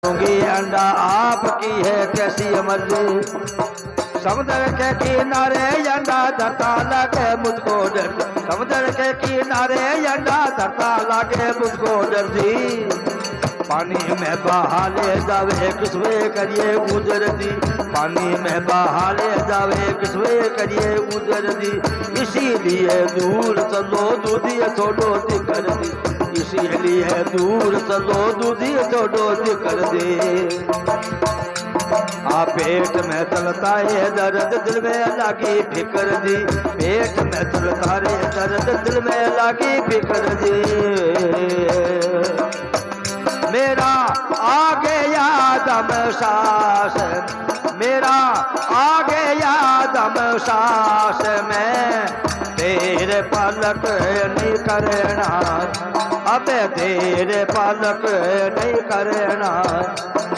दूंगी अंडा आपकी है कैसी मर्जी। समुद्र के किनारे अंडा धरता लगे मुझको डर, समुद्र के किनारे अंडा धरता लगे मुझको डर जी। पानी में बहा ले जावे किसवे करिए उजर दी, पानी में बहा ले जावे किसवे करिए उजर दी। इसीलिए दूर चलो दूधी छोड़ो दिकर दी, इसीलिए दूर चलो दूधी छोड़ो दिकर दे। आ पेट में चलता है दर्द दिल में लागी फिकर जी, पेट में चलता रे दर्द दिल में लागी फिकर जी। मेरा आगे यादम सास, मेरा आगे यादम सास में तेरे पलक नहीं करना, अबे तेरे पलक नहीं करना।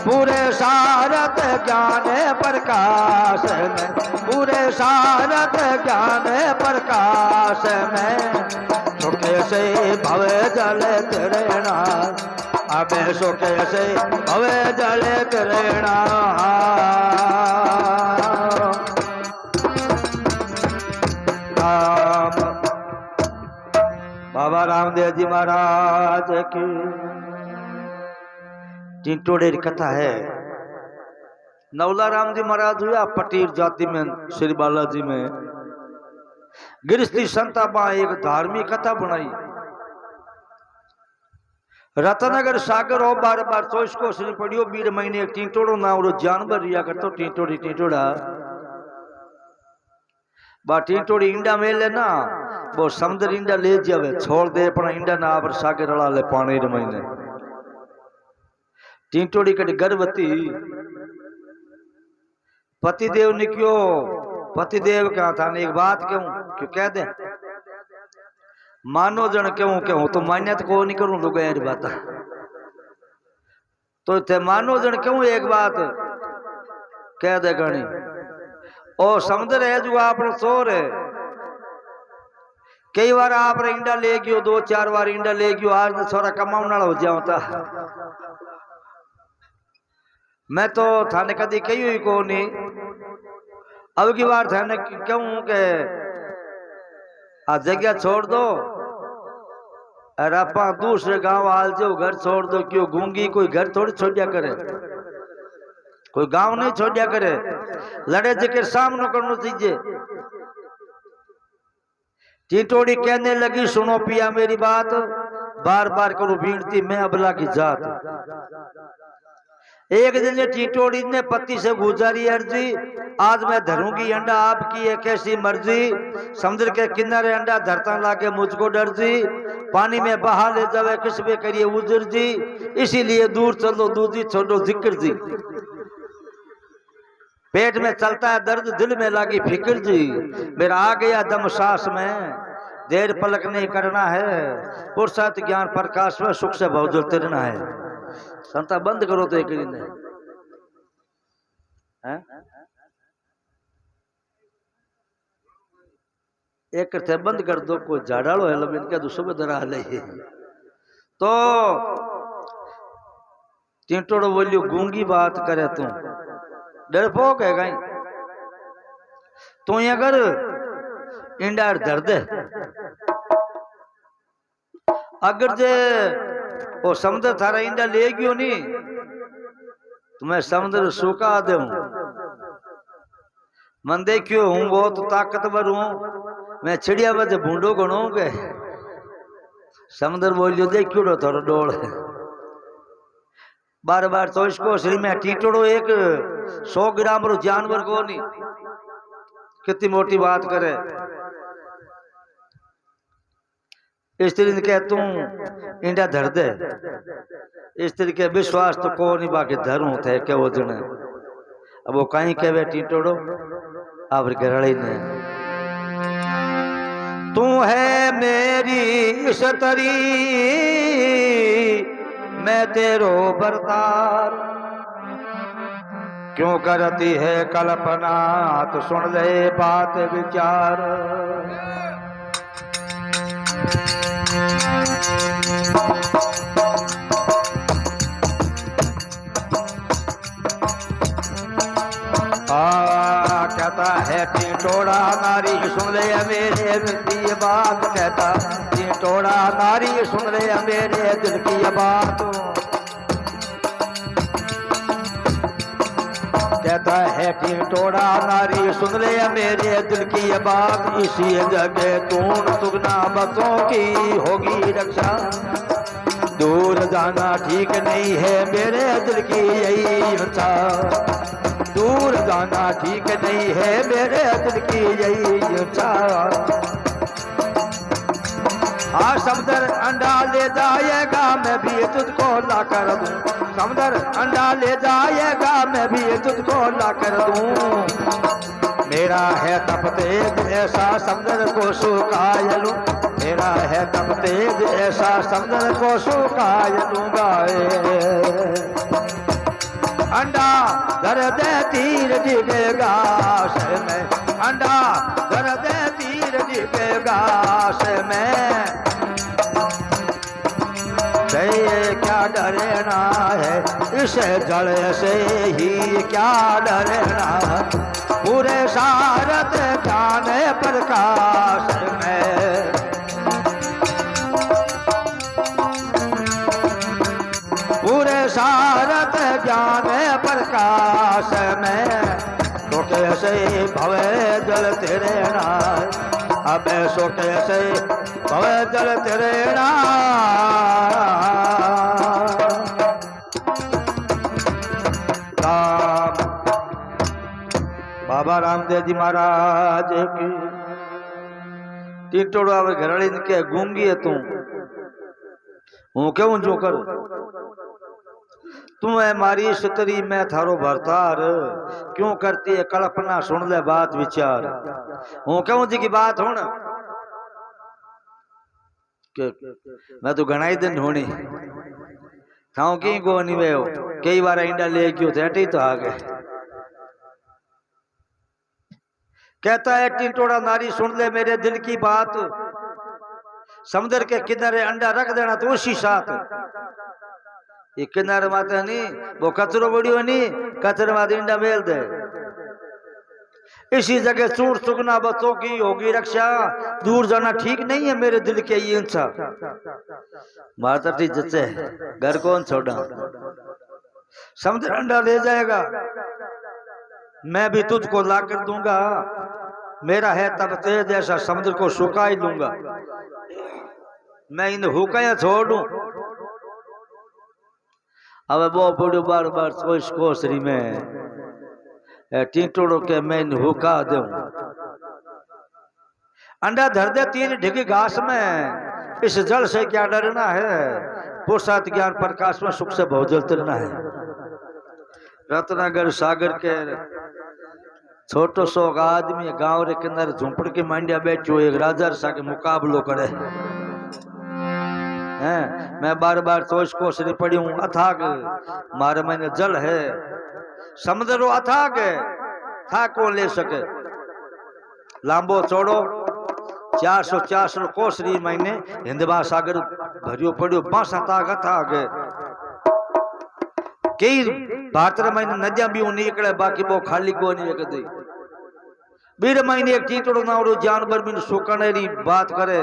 पूरे सारत ज्ञान प्रकाश में, पूरे सारत ज्ञान प्रकाश में सुखे से भव जल तरणा, अबे सुखे से भव जल तरणा। राम बाबा रामदेव जी महाराज की टिंटोड़े की कथा है। नवला राम जी महाराज हुआ पटीर जाति में श्री बालाजी में गृहस्थी संताबा एक धार्मिक कथा बनाई। रतनगर सागर हो बार बार तो इसको श्री पढ़ियो बीर महीने टिंटोड़ो ना और जानवर रिया करतो टिंटोड़ी टिंटोड़ा बा टिंटोड़ी इंडा मेले ना वो समुद्र इंडा ले जावे छोड़ दे पण इंडा ना पर सागर वाला ले पानी रे महीने। टिंटोड़ी कटी गर्भवती पतिदेव ने क्यों, पतिदेव क्या था एक बात क्यों कह दे मानो जन क्यों तो मान्यत को नहीं करूं लोग यार बात तो थे मानो जन क्यों एक बात कह दे गणी ओ समुद्र है जो आप सोर है कई बार आप इंडा ले गयो दो चार बार इंडा ले गयो आज तो छोरा कमाने वाला हो जाता। मैं तो थाने कदी कही हुई को नहीं, अब की बार थाने क्यों के आ जगह छोड़ दो और आप दूसरे गांव हाल जो घर छोड़ दो। क्यों गूंगी कोई घर थोड़ी छोड़िया करे, कोई गांव नहीं छोड़िया करे, लड़े जिक्र सामने करना चाहिए। टिंटोड़ी कहने लगी सुनो पिया मेरी बात, बार बार करो भीड़ती मैं अबला की जात। एक दिन ये टिंटोड़ी ने पति से गुजारी अर्जी आज मैं धरूंगी अंडा आपकी है कैसी मर्जी। समुद्र के किनारे अंडा धरता लागे मुझको डर जी, पानी में बहा ले जावे किस पे करिए उजर जी। इसीलिए दूर चलो दूधी छोड़ो जिक्र जी, पेट में चलता है दर्द दिल में लागी फिक्र जी। मेरा आ गया दम सांस में देर पलक नहीं करना है, पुरुषार्थ ज्ञान प्रकाश में सुख से भवजल तिरना है। संता बंद करो तो एक दिन एक थे बंद कर दो कोई झाड़ालो है लब इनके दूसरे दरा ले तो टिंटोड़ो बोलियो गूंगी बात करे तू डरपोक है कहीं तू अगर इंडा दर्द है अगर जे वो समुद्र थारा इंडा ले गयो नहीं तो मैं समुद्र सूखा दे मन देखियो हूँ बहुत ताकतवर हूँ मैं चिड़िया बजे भूडो गणो के समुद्र बोलियो देखियो थोड़ा डोल बार बार तो इसको श्री में टिंटोड़ो एक 100 ग्राम रो जानवर को नहीं कितनी मोटी बात करे। स्त्री ने कह तू इंडा धर दे, स्त्री के विश्वास तो को नहीं बाकी धरू थे क्या वो जने अब वो कहीं कहे टिंटोड़ो आप घरड़ी ने तू है मेरी इशतरी मैं तेरो बरतार क्यों करती है कल्पना तो सुन ले बात विचार। कहता है टिटोड़ा नारी सुन ले मेरे दिल की बात, कहता टिटोड़ा नारी सुन ले मेरे दिल की बात। कहता है टिटोड़ा नारी सुन ले मेरे दिल की बात, इसी जगह तून तुगना बतों की होगी रक्षा। दूर जाना ठीक नहीं है मेरे दिल की यही इच्छा, दूर जाना ठीक नहीं है मेरे दिल की यही इच्छा। हाँ समुद्र अंडा ले जाएगा मैं भी तुझको ला कर दूं, समुद्र अंडा ले जाएगा मैं भी तुझको ला कर दूं। मेरा है तप तेज ऐसा समुद्र को सुखाय लूं, मेरा है तप तेज ऐसा समुद्र को सुखाय लूंगा। अंडा धर दे तीर डिगेगा से में, अंडा धर दे तीर डिगेगा से में। क्या डरना है इस जल से ही क्या डरना, पूरे सारत ज्ञान प्रकाश में। पूरे सारत ज्ञान प्रकाश में, तो कैसे भवे जल तेरे नाय, अब सो कैसे भवे जल तेरे राम। बाबा रामदेव जी महाराज की टिटोड़ो आवे घरड़ी के गूंगी है तू, हूँ क्यों जो करूं, तू है मारी सुतरी मैं थारो भरतार, क्यों करती है कल्पना सुन ले बात विचार। हूँ क्यों जी की बात हो ना, मैं तो घना ही दिन होनी थाऊ की को नहीं वे कई बार इंडा ले क्यों थे तो आ गए। कहता है टिटोड़ा नारी सुन ले मेरे दिल की बात, समुद्र के किनारे अंडा रख देना तो उसी साथ। ये किनारे माता नहीं वो कचरो बड़ियो नहीं, कचरे माते इंडा मेल दे, इसी जगह चूर चुगना बतों की होगी रक्षा। दूर जाना ठीक नहीं है मेरे दिल के ये इंसा, माता ठीक जच्चे घर कौन छोड़ा। समुद्र अंडा ले जाएगा मैं भी तुझको ला कर दूंगा, मेरा है तब तेज ऐसा समुद्र को सुखा ही लूंगा। मैं इन हुकाया छोड़ दूं, अब वो बड़ो बार बार सोच कोसरी में टिटोड़ो के मैं इन हुका दूं। अंडा धर दे तीन ढिगी घास में, इस जल से क्या डरना है, पुरुषार्थ ज्ञान प्रकाश में सुख से भोजल तिरना है। रत्नागर सागर के छोटो सो आदमी गांव रे किनारे झुंपड़ की मांडिया बैठो एक राजा सा के मुकाबलो करे हैं। मैं बार बार सोच कोसरी पड़ी हूं, अथाक मारे मैंने जल है समुद्र अथाक है, था कौन ले सके। लांबो चौड़ो 400 कोसरी महीने हिंद महासागर भरियो पड़ियो, बांसा ताक अथाक है। कई भारत महीने नदियां भी निकले, बाकी वो खाली को नहीं कदी। बीर महीने एक टिटोड़ो नावरो जानवर भी सुकने री बात करे,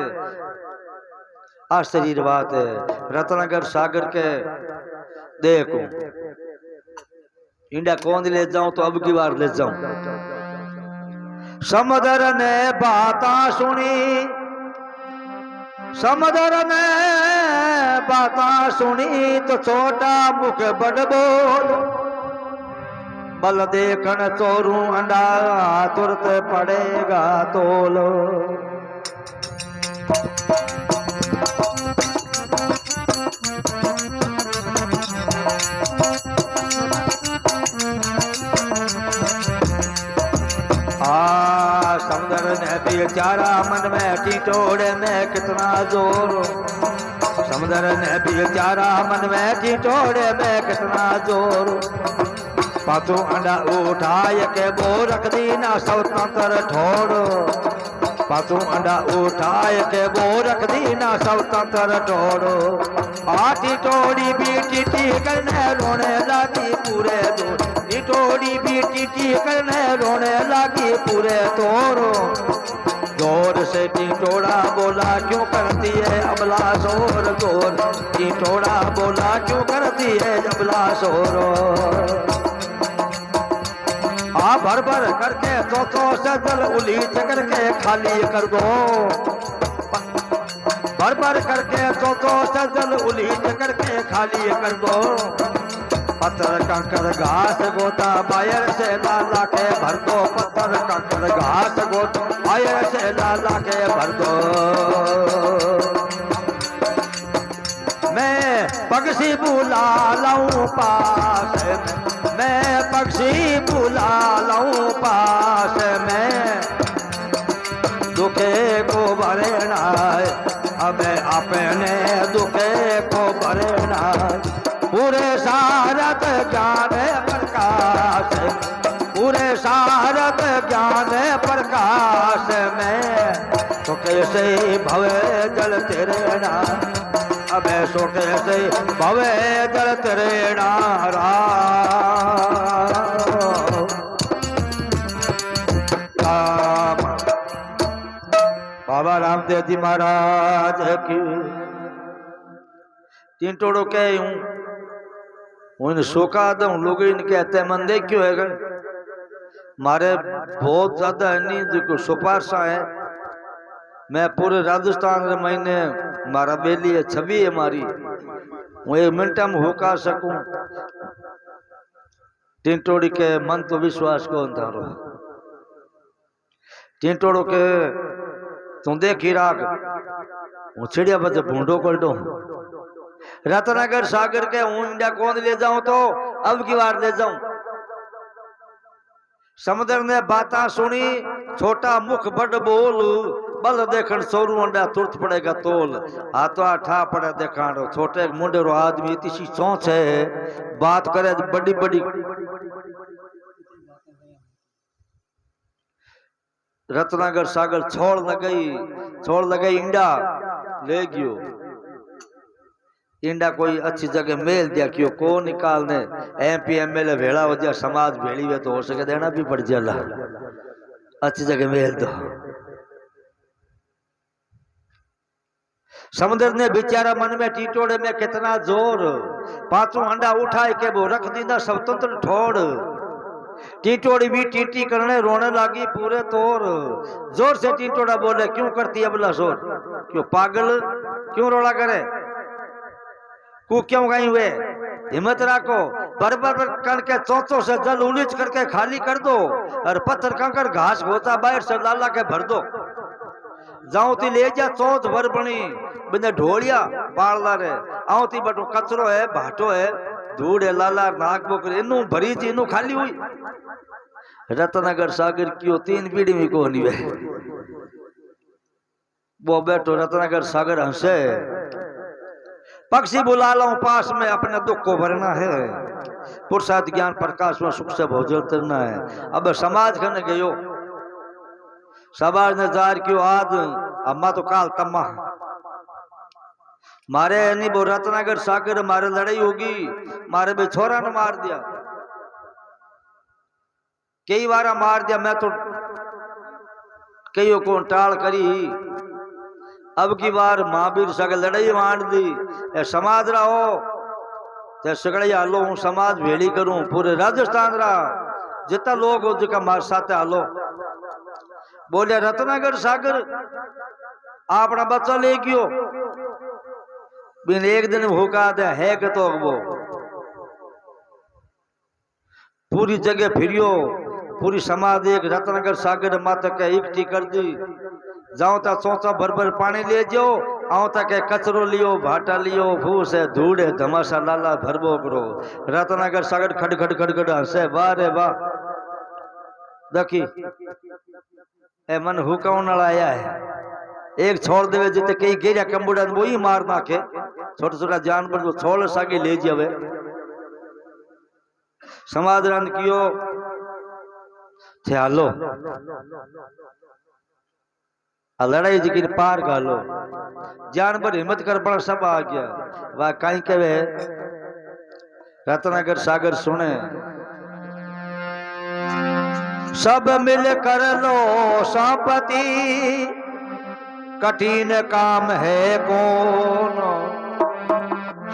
आश्चर्य बात है। रत्नागर सागर के देखो इंडिया कौन ले जाऊं तो अब की बार ले जाऊं। समुद्र ने बाता सुनी, समुद्र ने बाता सुनी तो छोटा मुख बड़ बोल, बल देखन चोरू अंडा तुरत पड़ेगा तोल। समुद्र ने बेचारा मन में टिटोड़े में कितना जोर, समुद्र ने बेचारा मन में टिटोड़े में कितना जोर। पाछो अंडा उठाए के वो रख दी ना स्वतंत्र ठोड़, पाछो अंडा उठाए के वो रख दी ना स्वतंत्र ठोड़। टिटोड़ी भी टिटी करने रोने लगी पूरे दूर, टिटोड़ी भी टीटी करने रोने लगी पूरे तोरो। जोर से टिटोड़ा बोला क्यों करती है अबला शोर, जोर टिटोड़ा बोला क्यों करती है अबला शोर। आ भर भर करके तो से जल उलीच करके खाली कर दो, भर भर करके तो से जल उलीच करके खाली कर दो। पत्थर कंकर घास गोता बायर से लाला के भर दो, पत्थर कंकर घास गोता बायर से लाला के भर दो। मैं पक्षी बुला लाऊं पास, मैं पक्षी बुला लाऊं पास में, दुखे को भरना हमें अपने दुखे को भरना। पूरे सारत ज्ञान प्रकाश, पूरे सारत ज्ञान प्रकाश में, तो कैसे भवे जल तेरे ना, अब सो कैसे भवे जल तेरे नारा। बाबा रामदेव जी महाराज की टिटोड़ो कह हूं शोका दू लोग कहते मन देखियो है मारे बहुत ज्यादा नहीं जो सुपारसा है। मैं पूरे राजस्थान रे महीने मारा बेली है छवि है मारी, हूँ 1 मिनट में होका सकूं। टिटोड़ी के मन तो विश्वास को अंधारो, टिटोड़ो के तू देखी राग हूँ छिड़िया बच्चे भूडो कर दो। रत्नागर सागर के हूँ इंडिया कौन ले जाऊं तो अब की बार ले जाऊं। समुद्र ने बाता सुनी छोटा मुख बड़ बोल, बल देखन सोरू अंडा तुरत पड़ेगा तोल। हाथों ठा पड़े देखाणो छोटे मुंडे रो आदमी इतनी सोच है बात करे बड़ी बड़ी। रत्नागर सागर छोड़ लगई इंडा ले गयो। इंडा कोई अच्छी जगह मेल दिया क्यों को निकालने MP MLA भेड़ा हो जाए समाज भेड़ी हुए तो हो सके देना भी पड़ जाला, अच्छी जगह मेल दो। समुद्र ने बेचारा मन में टिटोड़े में कितना जोर, 5 अंडा उठाए के वो रख दीना स्वतंत्र ठोड़। टिटोड़ी भी टीटी करने रोने लगी पूरे तोर। जोर से टिटोड़ा बोले क्यों करती है अबला शोर, क्यों पागल क्यों रोड़ा करे, को क्यों गई हुए। हिम्मत रखो बरबर करके चौथों से जल उलीच करके खाली कर दो, और पत्थर कंकर घास घोता बाहर से लाला के भर दो। जाऊं ती ले जा चौथ भर बनी बिना ढोलिया पाड़ला रे, आऊं ती बटो कचरो है भाटो है धूड़ है लाला नाक बोकर इनू भरी थी इनू खाली हुई। रत्नागर सागर की 3 पीढ़ी में को नहीं है वो बैठो रत्नागर सागर हंसे। पक्षी बुला लो पास में अपने दुख को भरना है, पुरुषार्थ ज्ञान प्रकाश में सुख से भोजन करना है। अब समाज करने गयो समाज ने जार क्यों आज अम्मा तो काल तम्मा मारे नहीं वो रत्नागर सागर मारे लड़ाई होगी, मारे बे छोरा ने मार दिया, कई बार मार दिया। मैं तो कईयों को टाल करी, अब की बार महावीर सगे लड़ाई मार दी। ए समाज रहो ते सगड़े हालो हूँ समाज भेड़ी करूं पूरे राजस्थान रा जितना लोग हो जिका मार साथ हालो। बोले रत्नागर सागर अपना बच्चा ले गयो बिन 1 दिन भूखा दे है कि तो वो पूरी जगह फिरियो, पूरी समाज एक रत्नागर सागर माता के इकट्ठी कर दी। जाओ ता सोचा भर भर पानी ले जाओ, आओ तक कचरो लियो भाटा लियो फूस है धूड़ है धमाशा लाला भरबो करो। रत्नागर सागर खड़ खड़ खड़ खड़ हंसे वाह रे वाह। देखी ए मन हुकाउन आया है, एक छोड़ देवे जिते कई गेरिया कंबुड़ा वो ही मार नाखे, छोटा छोटा जानवर जो छोड़ सागे ले जावे। समाधान कियो थे हालो लड़ाई जी पार गालो, जानवर हिम्मत कर बड़ा सब आ गया। वह कहीं कहे रत्नागर सागर सुने सब मिल कर लो संपत्ति, कठिन काम है कौन।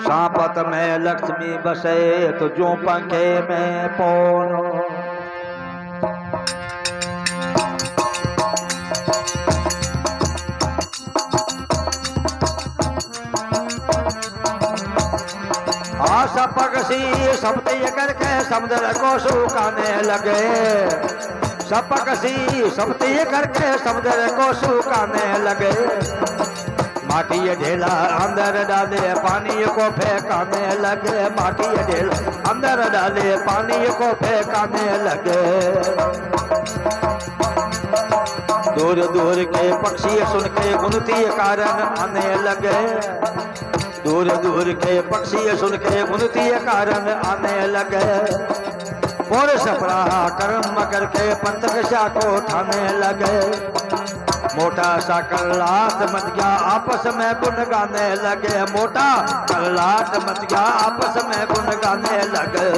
सांपत में लक्ष्मी बसे तो जो पंखे में पौन। सपकसी सबते करके समुद्र को सुखाने लगे। सपकसी सबते करके समुद्र को सुखाने लगे। माटी ढेला अंदर डाले पानी को फेंकाने लगे। माटी ढेला अंदर डाले पानी को फेंकाने लगे। दूर दूर के पक्षी सुन के गुनती कारण आने लगे। दूर दूर के पक्षी सुन के गुनती कारण आने लगे। और सपरा कर्म करके पंतकशा को ठाने लगे। मोटा सा कल्लाट मच गया आपस में गुन गाने लगे। मोटा कल्लाट मच गया आपस में गुन गाने लगे।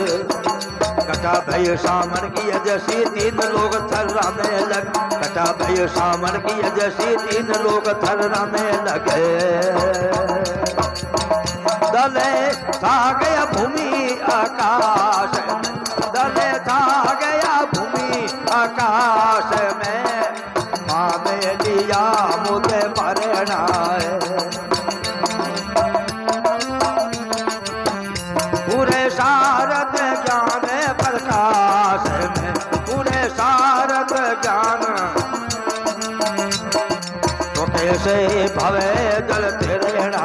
कटा भय सामन की जैसी तीन लोग थर्राने लगे। कटा भय सामन की जैसी तीन लोग थर्राने लगे। दले था गया भूमि आकाश में। दले था गया भूमि आकाश में। माने लिया मुझे मरना है। पूरे सारद ज्ञान प्रकाश में। पूरे सारद ज्ञान तो कैसे भवे जलते रहना।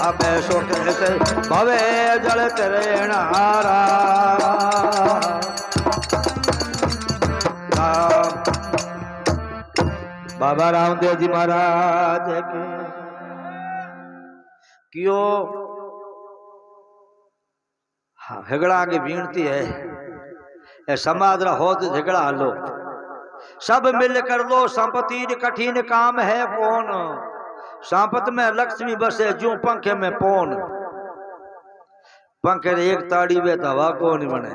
अब सो कैसे भवे जलते रहना। बाबा रामदेव जी महाराज के क्यों झगड़ा की विनती है। ये समाज हो तो झगड़ा लो। सब मिल कर लो संपत्ति, कठिन काम है कौन। सांपत में लक्ष्मी बसे जो पंखे में पौन। पंखे एक ताड़ी में हवा को नहीं बने।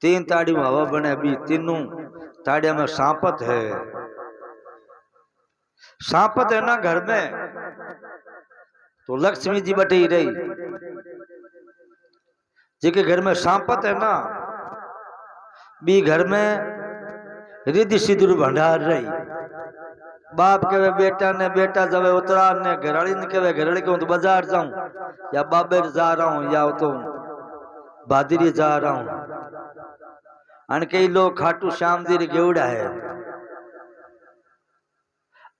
तीन ताड़ी में हवा बने। अभी तीनों ताड़िया में सांपत है। सांपत है ना घर में तो लक्ष्मी जी बटी रही। जिनके घर में सांपत है ना बी घर में रिद्धि सिद्धि भंडार रही। बाप के बेटा ने बेटा जब उतरार ने घराड़ी ने कहे घराड़ी को तो बाजार जाऊं या बाबेर जा रहा हूं या तो भादरी जा रहा हूं। अन कई लोग खाटू श्याम जी गेवड़ा है।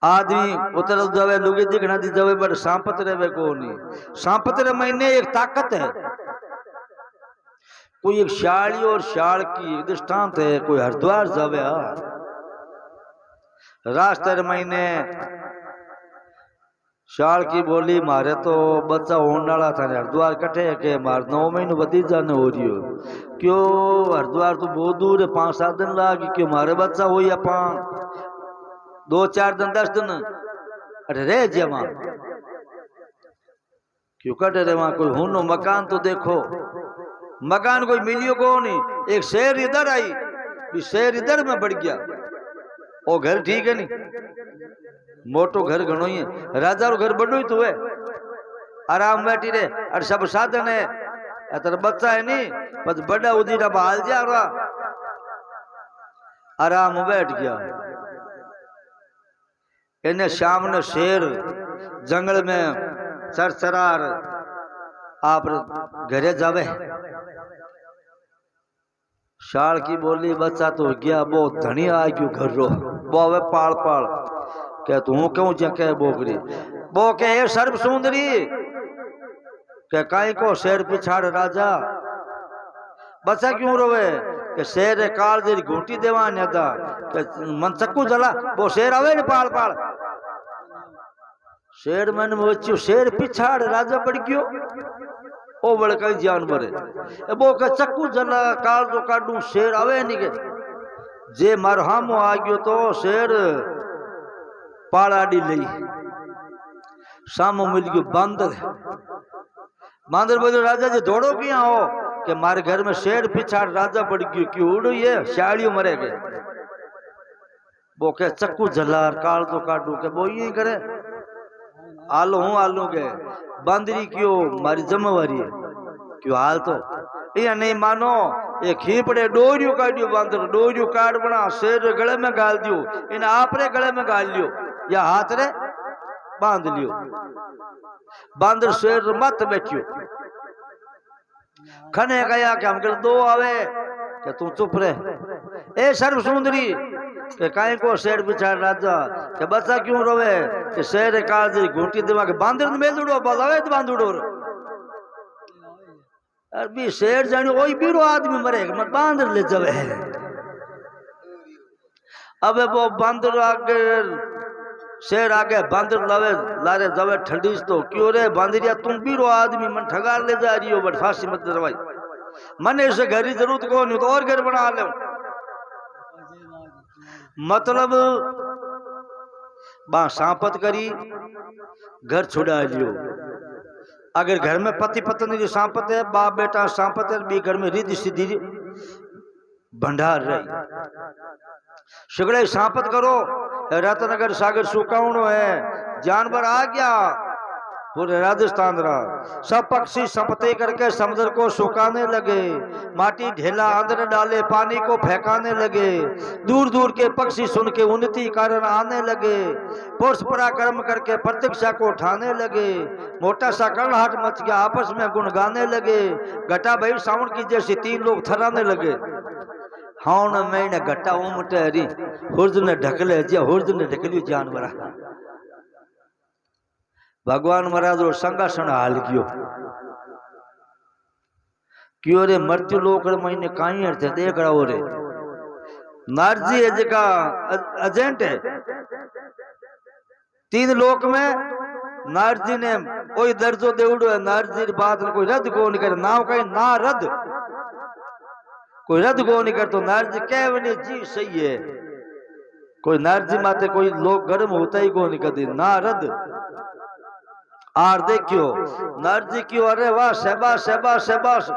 आदमी उतर जावे लुगे दिखना दी जावे बट सांपत रहे को नहीं। सांपत रे महीने एक ताकत है। कोई एक शाली और शाल की दृष्टांत है। कोई हरिद्वार जावे रास्ते महीने शाल की बोली मारे तो बच्चा होने वाला था। हरिद्वार कटे के मार 9 महीने बदी जाने हो रही हो। क्यों हरिद्वार तो बहुत दूर है। 5-7 दिन लागी। क्यों मारे बच्चा हो या 2-4 दिन 10 दिन अरे रह जे वहां। क्यों कटे रे वहां कोई हुनो मकान तो देखो। मकान कोई मिलियो को नहीं। एक शेर इधर आई शेर इधर में बढ़ गया। वो घर ठीक है नहीं। मोटो घर घणो ही है। राजा रो घर बड़ो ही तो है। आराम बैठी रे और सब साधन है। तेरा बच्चा है नहीं बस बड़ा उदीरा बहाल जा रहा। आराम बैठ गया। इन्हें शाम ने शेर जंगल में सरसरार आप घरे जावे। शाल की बोली बच्चा तो गया बहुत धनी आ गयो घर रो। बोवे पाल पाल क्या तू क्यों जके बोगरी बो के सर्व सुंदरी के काई को शेर पिछाड़ राजा। बच्चा क्यों रोवे के शेर काल देरी घूटी देवा नेदा के मन चक्कू जला वो शेर आवे ने पाल पाल। शेर मन में शेर पिछाड़ राजा पड़ गयो। ओ बड़ कई जानवर है। वो के चक्कू जला काल जो काडू शेर आवे नहीं के जे मरहम आ गयो तो शेर पालाडी लई। सामो मिल गयो बांदर। बांदर बोलो राजा जी दौड़ो किया हो कि मारे घर में शेर पिछाड़ राजा पड़ गयो क्यों उड़ो ये शाड़ियों मरे गए वो के चक्कू जलार काल तो काटू के वो ये करे आलो हूँ आलू के बांदरी क्यों मारी जमवारी है क्यों हाल तो ये नहीं मानो ये खीपड़े डोरियो काटियो बांदर डोरियो काट बना शेर गले में गाल दियो इन आपरे गले में गाल लियो या हाथ रे बांध लियो बांदर शेर मत बैठियो खने गया कि हम कर दो आवे कि तू चुप रहे ए सर्व सुंदरी के काहे को शेर बिछाड़ राजा के बच्चा क्यों रोवे कि शेर काल जी घूंटी दिमाग बांदर में मेलुड़ो बोलावे तो बांधुड़ो अभी शेर जाने वही बीरो आदमी मरेगा मत बांदर ले जावे अबे वो बांदर आगे शेर आगे बांदर लावे लारे जावे ठंडीस तो क्यों रे बांदरिया तुम बीरो आदमी मन ठगार ले जा रही हो बट फांसी मत दरवाई मने इसे घर की जरूरत को नहीं तो और घर बना ले मतलब बा सांपत करी घर छुड़ा लियो अगर घर में पति पत्नी की सांपत है बाप बेटा सांपत है भी घर में रिद्धि सिद्धि भंडार रही सगड़े सांपत करो रतनगर सागर सुकाउनो है जानवर आ गया पूरे राजस्थान रहा सब पक्षी संपत्ति करके समुद्र को सुखाने लगे माटी ढेला अंदर डाले पानी को फेंकाने लगे दूर दूर के पक्षी सुन के उन्नति कारण आने लगे पुरुष पराक्रम करके प्रतीक्षा को उठाने लगे मोटा सा कड़ाहट मच गया आपस में गुण गाने लगे घटा भाई सावन की जैसे तीन लोग थराने लगे हाँ मैंने घटा उमटे हरी हुर्द ने ढकले हुर्द ने ढकली जानवर भगवान महाराज और संगासन हाल क्यों रे मृत्यु लोक महीने कहीं अर्थ है देख रहा हो रे नारजी है जका एजेंट है तीन लोक में नारजी ने कोई दर्जो देवड़ो है नारजी बात कोई रद्द को नहीं करे नाव कहीं ना रद्द कोई रद्द को नहीं कर तो नारजी कहने जी सही है कोई नारजी माते कोई लोग गर्म होता ही को नहीं करती ना रद्द आर देखियो नारजी क्यों अरे वाह शहबाज शहबाज शहबाज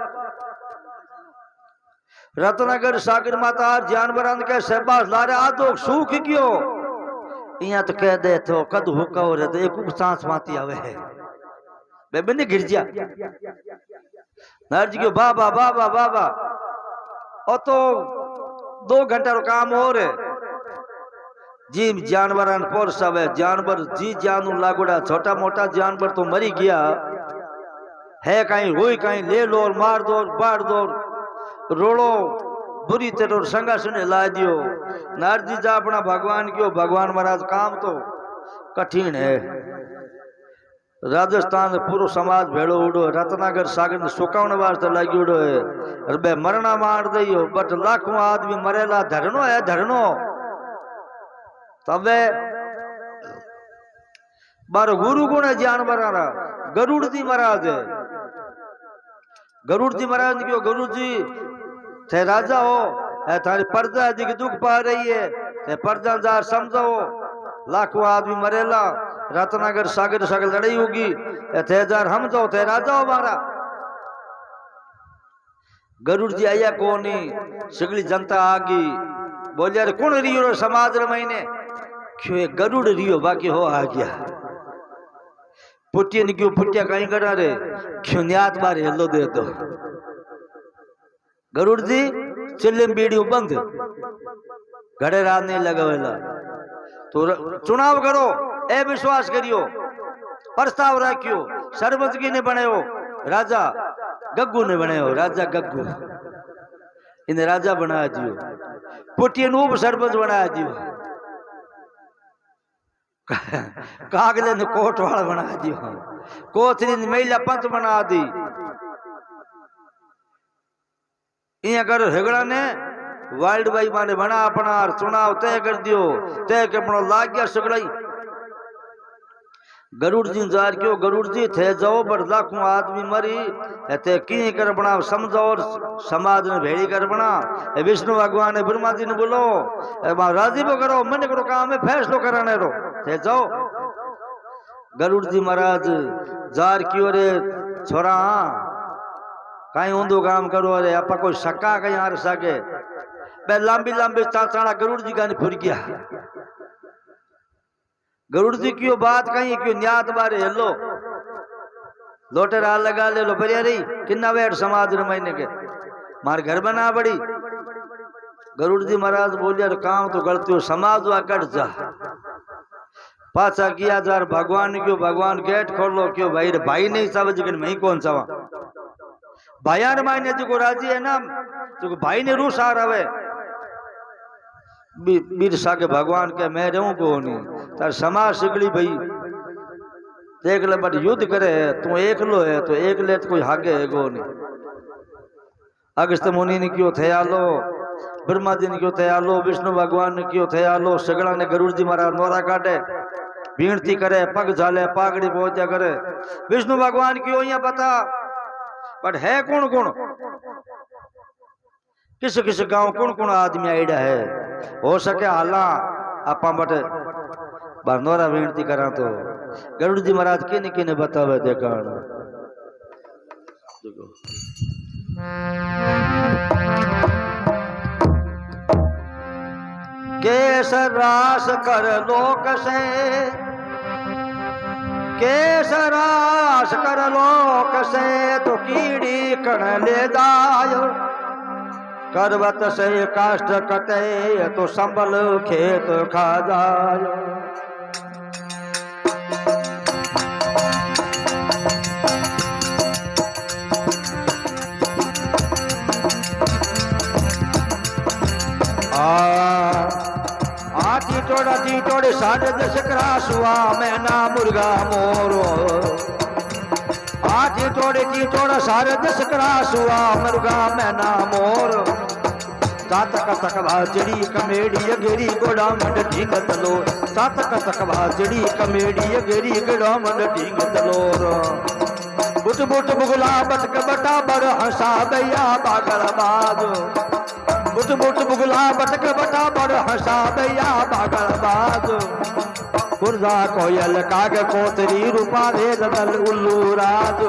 रत्नगर सागर माता जानवर के शहबाज लारे आदो सूख क्यों इया तो कह दे तो कद हुक्का हो रहे तो एक सांस माती आवे है बेबे ने गिर जा नारजी क्यों बाबा बाबा बाबा और तो 2 घंटा रो काम हो रहे जी जानवर पोर सब है जानवर जी जानू लागोड़ा छोटा मोटा जानवर तो मरी गया है कहीं हुई कहीं ले लो और मार दो और बाढ़ दो रोड़ो बुरी तरह संगासन ला दियो नारजी जा अपना भगवान क्यों भगवान महाराज काम तो कठिन है राजस्थान पूरा समाज भेड़ो उड़ो रत्नागर सागर सुकावने वास्ते लगी उड़ो है बे मरना मार दियो बट लाखों आदमी मरेला धरनो है धरनो तबे बार गुरु गुण जानवर गरुड़ जी महाराज है गरुड़ जी महाराज क्यों गरुड़ जी थे राजा हो थारी प्रजा जी की दुख पा रही है थे प्रजा जार समझो लाखों आदमी मरेला रत्नागर सागर सागर लड़ाई होगी थे जार हम जाओ थे राजा हो हमारा गरुड़ जी आया कोनी सगली जनता आ गई बोलिया रे कौन रियो समाज रे महीने क्यों गरुड़ रियो बाकी हो आ गया पुटिया ने क्यों पुटिया कहीं करा रे क्यों न्यात बारे हेलो दे दो गरुड़ जी चिल्लम बीड़ी बंद घड़े रात नहीं लगा वेला तो चुनाव करो ए विश्वास करियो प्रस्ताव रखियो सरपंच की ने बने हो राजा गग्गू ने बने हो राजा गग्गू इन्हें राजा बना दियो पुटिया उप सरपंच बना दियो कागले ने कोटवाल बना दियो कोथरी ने महिला पंच बना दी इं कर हेगड़ा ने वाइल्ड बाई माने बना अपना चुनाव तय कर दियो तय के अपना लाग गया सगड़ाई गरुड़ जी जार क्यों गरुड़ जी थे जाओ बड़ लाखों आदमी मरी ते की कर बना समझो और समाज ने भेड़ी कर बना विष्णु भगवान ने ब्रह्मा जी ने बोलो राजीव करो मन करो काम है फैसलो कराने रो थे जाओ गरुड़ जी महाराज जार क्यों रे छोरा कहीं ऊंधो काम करो अरे आप कोई सक्का कहीं हार सके बे लंबी लंबी चाचाड़ा गरुड़ जी का फुर गया गरुड़ जी क्यों बात कहीं क्यों न्यात बारे हेलो लोटे राल लगा ले लो बढ़िया रही किन्ना वेट समाज महीने के मार घर बना बड़ी गरुड़ जी महाराज बोलिया काम तो गलती हो समाज हुआ कट जा पाचा किया जार भगवान क्यों भगवान गेट खोल लो क्यों भाई भाई नहीं समझ गए मैं कौन सा भाइया ने मायने जो राजी है ना जो भाई ने रूस आ रहा है बिरसा के भगवान के मैं रहूं को नहीं तार समाज सिगड़ी भाई देख ले बट युद्ध करे तू एक लो है तो एक ले तो कोई हागे है गो नहीं अगस्त मुनि ने क्यों थे आलो ब्रह्मा जी ने क्यों थे आलो विष्णु भगवान ने क्यों थे आलो सगड़ा ने गरुड़ जी महाराज नोरा काटे भीणती करे पग झाले पागड़ी पहुंचा करे विष्णु भगवान क्यों यहाँ बता बट है कौन कौन किस किस गांव कौन कौन आदमी आईडा है हो सके हाला आपा बट नोरा विनती करा तो गरुड़ जी महाराज किने किने बतावे देखा केस रास कर लोक से केस रास कर लोक से तो कीड़ी कण ले जायो करवत से काष्ट कटे तो संबल खेत खा जायो टीटोड़े साढ़े 10 क्रासुआ मैना मुर्गा मोरो टीटोड़ा साढ़े 10 क्रासुआ मुर्गा मैना मोर तातक तक भाजड़ी कमेड़ी गेरी गोड़ा मंड ढींग तलो तातक तक भाजड़ी कमेड़ी गेरी गोड़ा मंड ढींग तलोर बुट बुट बुगला बटक बटा बड़ हंसा दैया बागल बाजो बुट बुट बुगला बटक बटा बड़ हंसा दैया बागल बाजो कुर्जा कोयल काग कोतरी रूपा रे दल उल्लू राज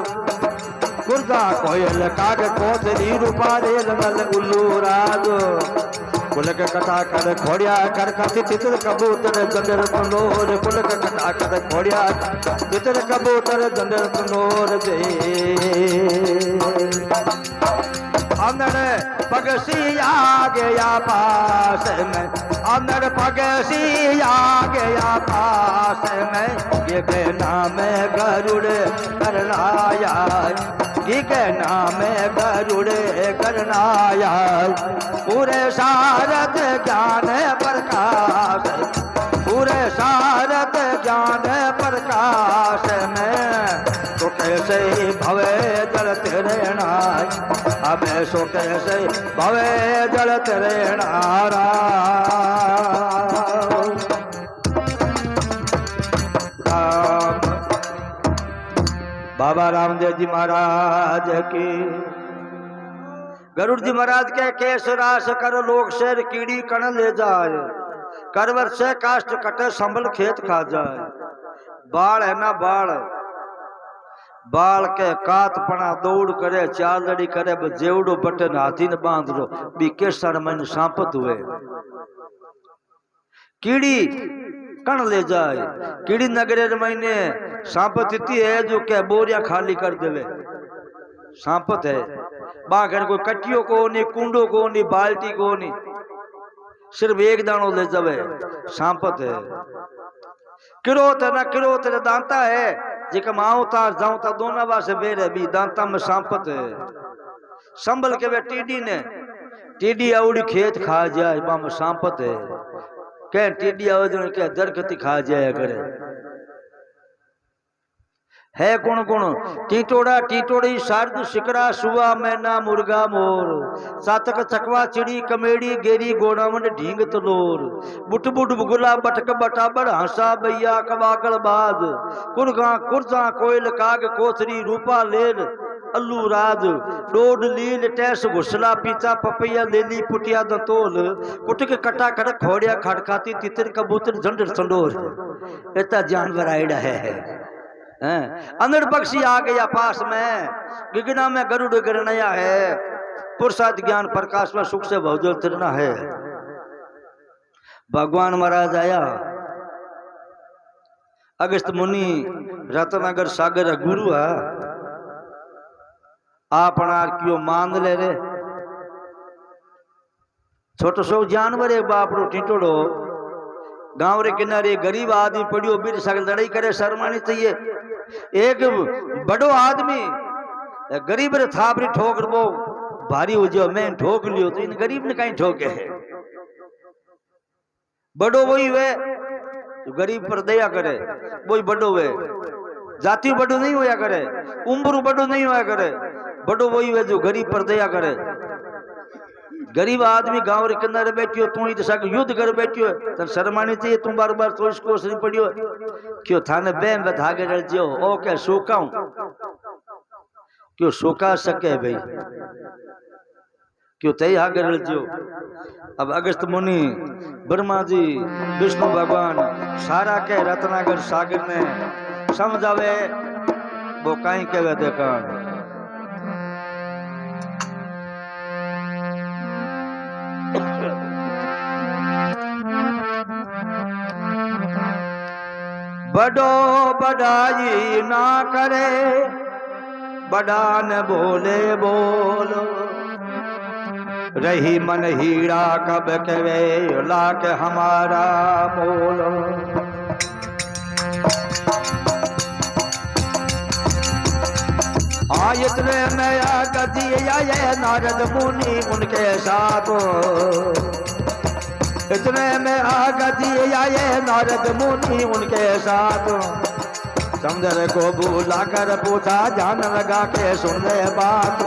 कुर्जा कोयल काग कोतरी रूपा रे दल उल्लू राज कुलक कटा कर खोड़िया कर कति तितर कबूतर जंदर तंदोर कुलक कटा कर खोड़िया तितर कबूतर जंदर तंदोर दे अंदर पगसी आ गया पास में अंदर पगसी आ गया पास में ये के नाम गरुड़ करनाया ये के नाम गरुड़ करनाया पूरे सारद ज्ञान प्रकाश पूरे सारद ज्ञान प्रकाश में तो कैसे भवे जलत रहना हमें सो कैसे भवे जलत रहना बाबा रामदेव जी महाराज की गरुड़ जी महाराज के केस रास कर लोक शेर कीड़ी कण ले जाए करवर से काष्ट कटे संभल खेत खा जाए बाल है ना बाल के कात पना दौड़ करे चार लड़ी करे जेवड़ो बटन हाथी ने बांध लो बी केसर मन सांपत हुए कीड़ी कण ले जाए कीड़ी नगरे महीने सांपत इतनी है जो क्या बोरिया खाली कर देवे सांपत है बाघर कोई कटियो को नहीं कुंडो को नहीं बाल्टी को नहीं सिर्फ एक दानो ले जावे सांपत है किरोत है ना किरोत है दांता है जेका माओ तार जाऊं ता दोना वासे बेरे भी दांता में सांपत है संभल के वे टीडी औड़ी खेत खा जाए बाम सांपत है कह टीडी आवाज के दरकती खा जाए करे है कौन कौन टीटोड़ा टीटोड़ी शारद शिकरा सुआ मैना मुर्गा मोर सातक चकवा चिड़ी कमेड़ी गेरी गोड़ावंड ढींग तलोर बुट बुट बुगुला बटक बटा बड़ हंसा भैया कवागल बाज कुरगा कुर्जा कोयल काग कोथरी रूपा लेल अल्लू राज डोड लील टैस घुसला पीता पपैया लेली पुटिया दतोल कुट के कटा कर खोड़िया खड़काती तितर कबूतर झंडर संडोर इतना जानवर आइडा है हैं। अंधड़ पक्षी आ गया पास में, गिगना में गरुड़ गिरनया है, पुरुषार्थ ज्ञान प्रकाश में सुख से भवजल तिरना है। भगवान महाराज आया, अगस्त मुनि रत्नागर सागर गुरु है, आपना क्यों मान ले रे। छोटो सो जानवर एक बाप रो टीटोड़ो गांव रे किनारे गरीब आदमी पड़ियो बीर सगल लड़ाई करे शर्मानी चाहिए। एक बड़ो आदमी गरीब रे थापरी ठोक वो भारी हो जाओ, मैं ठोक लियो तो इन गरीब ने कहीं ठोके है। बड़ो वही वे तो गरीब पर दया करे, वही बड़ो वे। जाति बड़ो नहीं होया करे, उम्र बड़ो नहीं होया करे, बड़ो वही वे जो गरीब पर दया करे। गरीब आदमी गांव रे किनारे बैठियो, तू ही तो युद्ध कर बैठियो, तन शर्मानी चाहिए। तू बार बार तो इसको नहीं पड़ियो क्यों थाने बैम धागे रल जियो ओ के सोकाऊं क्यों सोका सके भाई, क्यों तई आगे रल जियो। अब अगस्त मुनि ब्रह्मा जी विष्णु भगवान सारा के रत्नागर सागर ने समझावे, वो कहीं कहवे देखा। बड़ो बड़ाई ना करे, बड़ा न बोले बोलो, रही मन हीरा कब कवे लाख हमारा बोलो। इतने में गति आए नारद मुनि उनके साथ, इतने में गति आए नारद मुनि उनके साथ। समुद्र को बुला कर पूछा, जान लगा के सुन ले बात।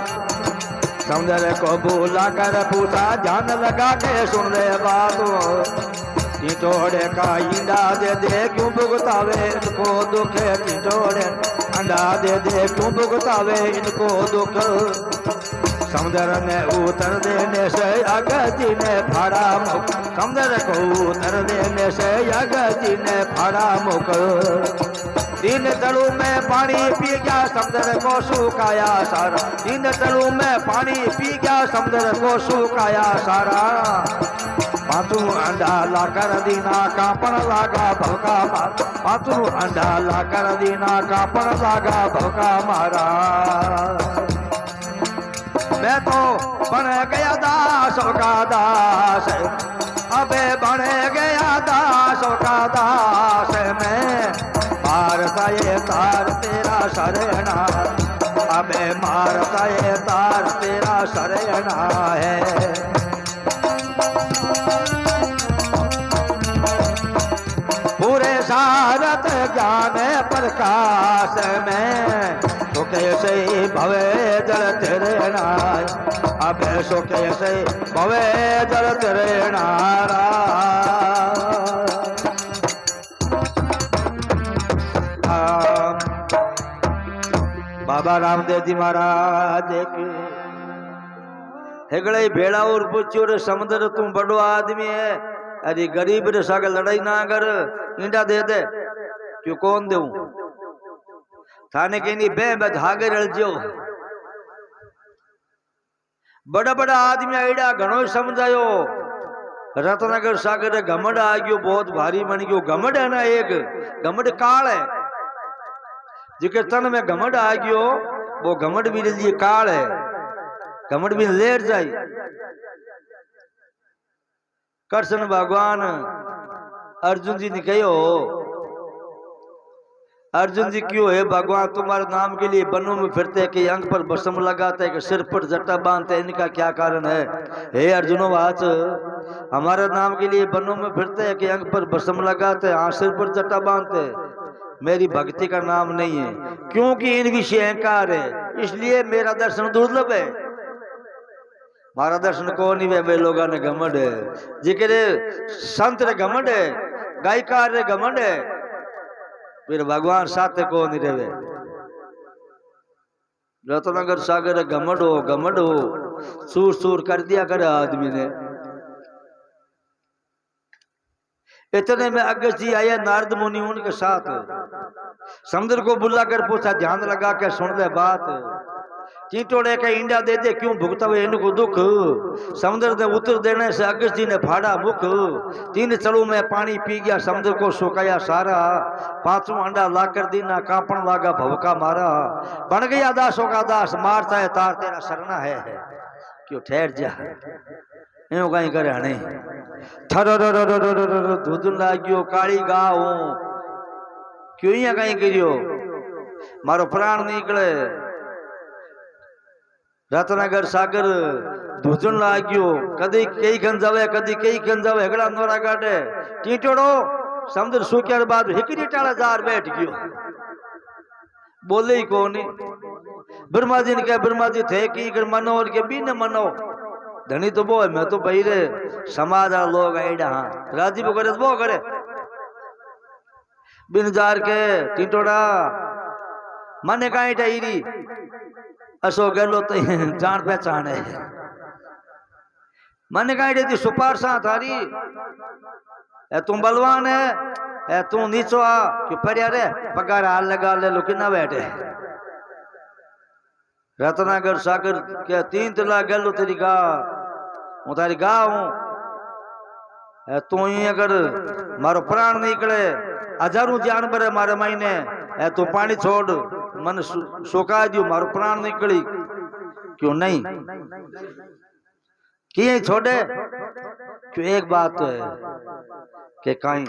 समुद्र को बुला कर पूछा, जान लगा के सुन ले बात। टिटोड़े का इंडा दे दे क्यों भुगतावे इनको दुख, टिटोड़े अंडा दे दे क्यों भुगतावे इनको दुख। समुद्र ने उतर देने से अगति ने फाड़ा मुख, समुद्र को उतर देने से अगति ने फाड़ा मुख। तीन तलू में पानी पी गया समुद्र को सुखाया सारा, तीन तलू में पानी पी गया समुद्र को सुखाया सारा। पातू अंडा ला कर दीना कापन लागा भवका मारा, पातू अंडा ला कर दीना कापन लागा भवका मारा। मैं तो बन गया दासों का दास, अबे बन गया दासों का दास। मैं मारता ये तार तेरा शरणा, अबे मारता ये तार तेरा शरणा है। पूरे सारत ज्ञान प्रकाश में तो कैसे भवे जल तेरे नाय, अब सो कैसे भवे जल तेरे नारा। बाबा रामदेव जी महाराज के हेगड़े भेड़ा और पूछो रे समुद्र तू बड़ो आदमी है, अरे गरीब रे सागे लड़ाई ना कर, इंडा दे दे क्यों कौन दे थाने के नहीं बे धागे रल जो। बड़ा बड़ा आदमी आईडा घणो समझायो, रत्नागर सागर घमंड आ गयो, बहुत भारी बन गयो। घमंड है ना, एक घमंड काल है, जिके तन में घमंड आ गयो वो घमंड भी लिए काल है, घमंड भी लेर जाई। कृष्ण भगवान अर्जुन जी ने कहो, अर्जुन जी क्यों है भगवान तुम्हारे नाम के लिए वनों में फिरते, कि अंग पर भस्म लगाते, कि सिर पर जट्टा बांधते, इनका क्या कारण है? हे अर्जुनो वाच, हमारे नाम के लिए वनों में फिरते, कि अंग पर भस्म लगाते, हाँ सिर पर जट्टा बांधते, मेरी भक्ति का नाम नहीं है, क्योंकि इन विषय अहंकार है, इसलिए मेरा दर्शन दुर्लभ है। मारा दर्शन को नहीं वे वे लोगों ने घमंड है, जिक्र संत रे घमंड है, गायकार रे घमंड है, फिर भगवान साथ को नहीं रहे। रत्नागर सागर घमंड हो सूर सूर कर दिया करे आदमी ने। इतने में अगस्त जी आया नारद मुनि उनके साथ। समुद्र को बुलाकर पूछा, ध्यान लगा के सुन ले बात। टीटोड़े का इंडा दे दे क्यों भुगता हुए इनको दुख। समुद्र ने उतर देने से अगस्त जी ने फाड़ा मुख। 3 चड़ू में पानी पी गया, समुद्र को सुखाया सारा। 5वां अंडा लाकर दी ना कांपन लागा भवका मारा। बन गया दासों का दास, मारता है तार तेरा सरना है। क्यों ठहर जा यूं कहीं करे नहीं। थर धुधन लाग्यो काली गाँव क्यों यहाँ कहीं करियो मारो प्राण निकले। रत्नागर सागर धुजन लाग्यो कदी कई खन जावे कदी कई खन जावे हेगड़ा नोरा काटे। टीटोड़ो समुद्र सूक्यार बाद हिकड़ी टाला जार बैठ गयो, बोले ही कोनी। ब्रह्मा जी ने कहा, ब्रह्मा जी थे की कर मनो और के भी न मनो। धनी तो वो है, मैं तो भाई रे समाज लोग आईडा। हाँ राजी वो करे तो वो करे बिन जार के। टीटोड़ा मने कहीं टाइरी असो गलो तो जान पहचान है। मन कहीं देती सुपार सा थारी ए तुम बलवान है ए तू नीचो आ कि परिया रे पगार हाल लगा ले लो कि ना बैठे। रत्नागर सागर के 3 तला गलो तेरी गा हूँ तारी गा हूँ तू ही अगर मारो प्राण निकले 1000 जानवर है मारे महीने ए तू पानी छोड़ मन सोका दियो मारो प्राण निकली क्यों नहीं किए छोड़े। क्यों एक बात तो है कि कहीं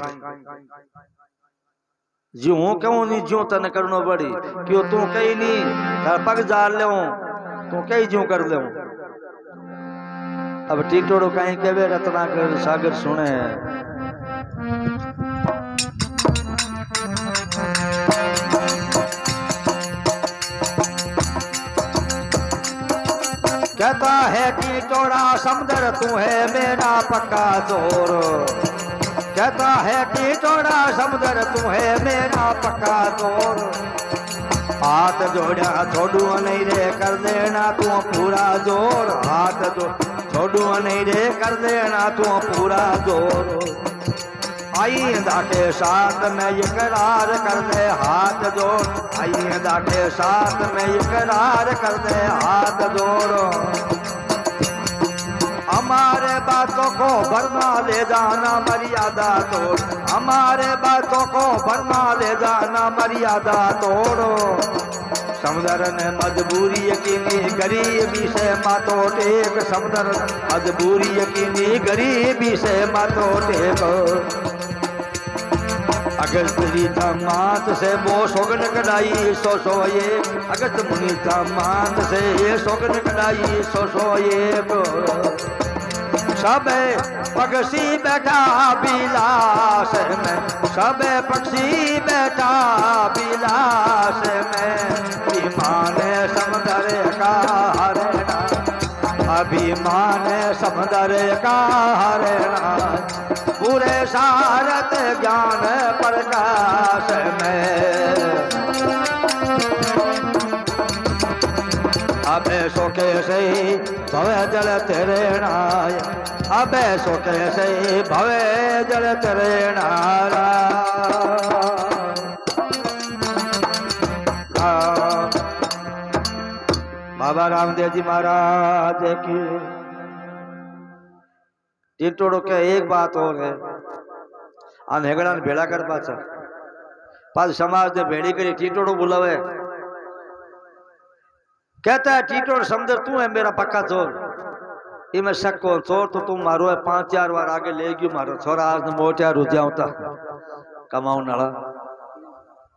जो हूं क्यों नहीं जो तने करनो पड़ी क्यों तू कहीं नहीं तार पग जाल ले तू कहीं जो कर ले। अब टीटोड़ो कहीं कहे रत्नाकर सागर सुने कहता है टीटोड़ा समुद्र तू है मेरा पक्का जोर। कहता है टीटोड़ा समुद्र तू है मेरा पक्का जोर। हाथ जोड़ा छोड़ू नहीं रे कर देना तू पूरा जोर। हाथ जो छोड़ू नहीं रे कर देना तू पूरा जोर। आइंदा के साथ में इकरार कर दे हाथ जोड़। आइंदा के साथ में इकरार कर दे हाथ जोड़ो। हमारे बातों को भरना ले जाना मर्यादा तोड़। हमारे बातों को भरना ले जाना मर्यादा तोड़ो। समुद्र ने मजबूरी यकीनी गरीबी से मातो टेक। समुद्र मजबूरी यकीनी गरीबी से मातो टेक। अगस्त जी मात से वो सोगन कढ़ाई 100 अगस्त मुनि मात से ये सोगन कढ़ाई 100 सब पक्षी बैठा बिलास में। सब पक्षी बैठा बिलास में। विमान समुद्र का हरना अभिमान समुद्र का हरना। पूरे सारत ज्ञान प्रकाश में। अबे सोके से भवे जल तेरे नाय। अबे सोके से भवे जल तेरे नारा। बाबा रामदेव जी महाराज की। टीटोड़ो के एक बात और है आन हेगड़ा ने भेड़ा कर पास समाज ने भेड़ी करी टीटोड़ो बुलावे। कहता है टीटोड़ समुद्र तू है मेरा पक्का चोर। ये मैं शक को चोर तो तुम मारो है 5-4 बार आगे ले गयो मारो छोरा आज मोटिया रुझा होता कमाऊ नाला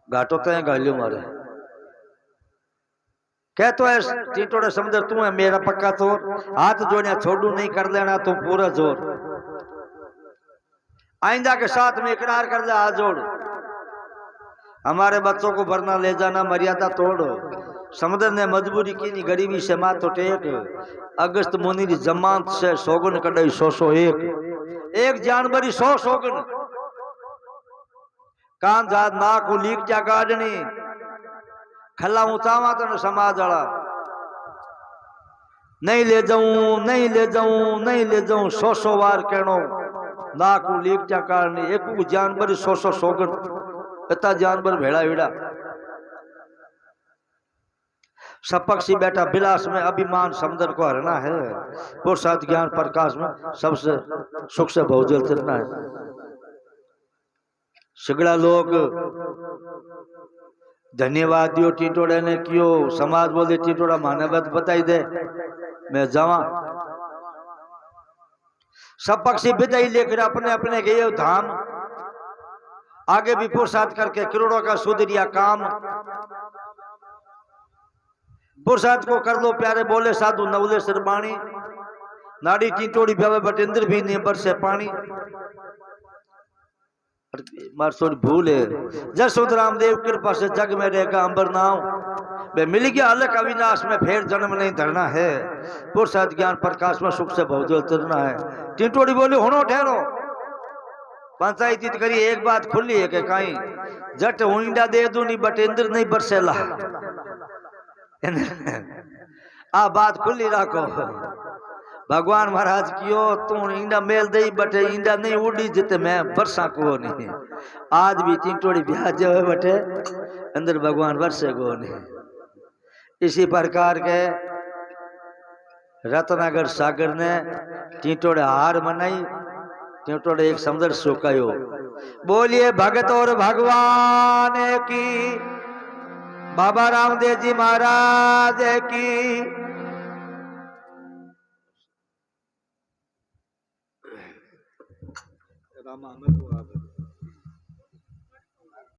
घाटो तो गालियो मारे। कहतो है टीटोड़े समुद्र तू है मेरा पक्का चोर। हाथ जोड़िया छोड़ू नहीं कर देना तू पूरा जोर। आइंदा के साथ में इकरार कर दे हाथ जोड़। हमारे बच्चों को भरना ले जाना मर्यादा तोड़। समुद्र ने मजबूरी की नहीं गरीबी से माथो टेक। अगस्त मुनि की जमानत से सोगन कढ़ाई 100 एक जानवरी 100 सोगन। कान जात नाक को लीक जा काटनी खला ऊंचावा तो समाज वाला नहीं ले जाऊं नहीं ले जाऊं नहीं ले जाऊं 100 बार कहनो लाख लीक क्या कारण एक जानवर 100 सौगन इतना जानवर भेड़ा भेड़ा सब पक्षी बैठा विलास में अभिमान समुद्र को हरना है पुरुषार्थ ज्ञान प्रकाश में सबसे सुख से बहुजल तिरना है। सगड़ा लोग धन्यवाद दियो टिटोड़े ने कियो समाज बोले टिटोड़ा माने बताई दे मैं जावा सब पक्षी विदाई लेकर अपने अपने गए धाम आगे भी पुरुषार्थ करके करोड़ों का सुधरिया काम पुरुषार्थ को कर लो प्यारे बोले साधु नवले सरबाणी नाड़ी टिटोड़ी ब्यावे बटेंद्र भी नहीं बरसे पानी मार थोड़ी भूल है जसोद रामदेव कृपा से जग में रहेगा अंबर नाव वे मिल गया अलग अविनाश में फिर जन्म नहीं धरना है पुरुषार्थ ज्ञान प्रकाश में सुख से बहुजल तरना है। टिटोड़ी बोली होनो ठहरो पंचायती करी एक बात खुली है कि कहीं जट हुईंडा दे दू नहीं बटेंद्र नहीं बरसेला आ बात खुली रखो भगवान महाराज कियो तू ईंडा मेल दे बटे ईंडा नहीं उड़ी जिते मैं बरसा को नहीं आज भी टिटोड़ी ब्याह जो है बटे अंदर भगवान बरसे को नहीं। इसी प्रकार के रत्नागर सागर ने टिटोड़े हार मनाई टिटोड़े एक समुद्र सुकायो बोलिए भगत और भगवान की बाबा रामदेव जी महाराज की रामा